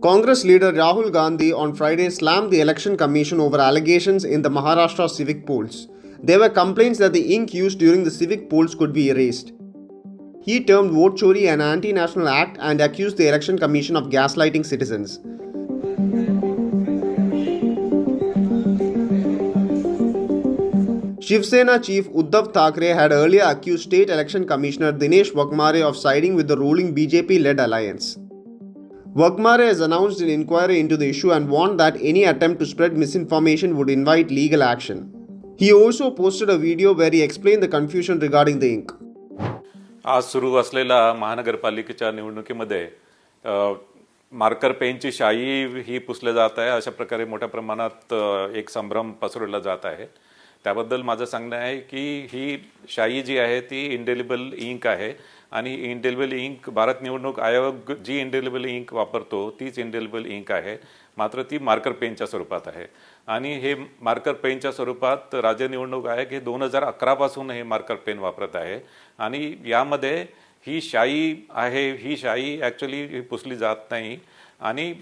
Congress leader Rahul Gandhi on Friday slammed the Election Commission over allegations in the Maharashtra civic polls. There were complaints that the ink used during the civic polls could be erased. He termed vote chori an anti-national act and accused the Election Commission of gaslighting citizens. Shiv Sena chief Uddhav Thackeray had earlier accused State Election Commissioner Dinesh Wagmare of siding with the ruling BJP-led alliance. Wagmare has announced an inquiry into the issue and warned that any attempt to spread misinformation would invite legal action. He also posted a video where he explained the confusion regarding the ink. आज सुरू असलेल्या महानगरपालिकेच्या निवडणुकीमध्ये marker पेनची शाई ही पुसले जात आहे. अशा प्रकारे मोठ्या प्रमाणात एक संभ्रम पसरवला जात आहे. त्याबद्दल माझं सांगणं आहे की ही शाई जी आहे ती इंडेलिबल इंक आहे आणि इंडेलिबल इंक भारत निवडणूक आयोग जी इंडेलिबल इंक वापरतो तीच इंडेलिबल इंक आहे, मात्र ती मार्कर पेनच्या स्वरूपात आहे. आणि हे मार्कर पेनच्या स्वरूपात राज्य निवडणूक आयोग हे 2011 पासून हे मार्कर पेन वापरत आहे आणि यामध्ये ही शाई आहे, ही शाई ॲक्च्युली पुसली जात नाही आणि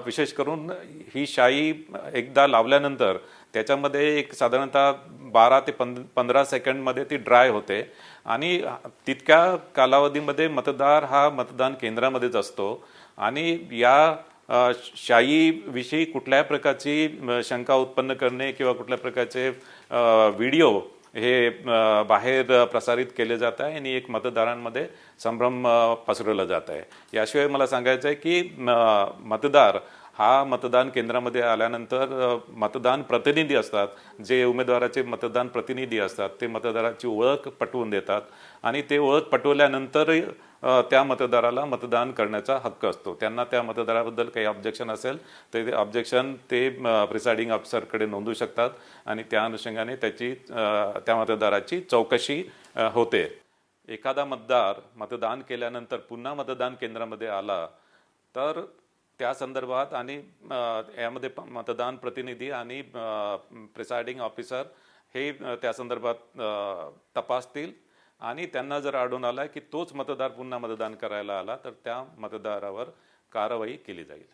विशेष करून ही शाई एकदा लावल्यानंतर त्याच्यामध्ये एक साधारणतः 12 ते 15 सेकंडमध्ये ती ड्राय होते आणि तितक्या कालावधीमध्ये मतदार हा मतदान केंद्रामध्येच असतो आणि या शाईविषयी कुठल्याही प्रकारची शंका उत्पन्न करणे किंवा कुठल्या प्रकारचे व्हिडिओ हे बाहेर प्रसारित केले जात आहे आणि एक मतदारांमध्ये संभ्रम पसरवला जात आहे. याशिवाय मला सांगायचं आहे की मतदार हा मतदान केंद्रामध्ये आल्यानंतर मतदान प्रतिनिधी असतात, जे उमेदवाराचे मतदान प्रतिनिधी असतात ते मतदाराची ओळख पटवून देतात आणि ते ओळख पटवल्यानंतर त्या मतदाराला मतदान करण्याचा हक्क असतो. त्यांना त्या मतदाराबद्दल काही ऑब्जेक्शन असेल तर ते ऑब्जेक्शन ते प्रिसाइडिंग ऑफिसरकडे नोंदवू शकतात आणि त्या अनुषंगाने त्या मतदाराची चौकशी होते. एखादा मतदार मतदान केल्यानंतर पुन्हा मतदान केंद्रामध्ये आला तर त्या संदर्भात आणि यामध्ये मतदान प्रतिनिधी आणि प्रिसाइडिंग ऑफिसर हे त्या संदर्भात तपासतील आणि त्यांना जर आढळून आला की तोच मतदार पुन्हा मतदान करायला आला तर त्या मतदारावर कारवाई केली जाईल.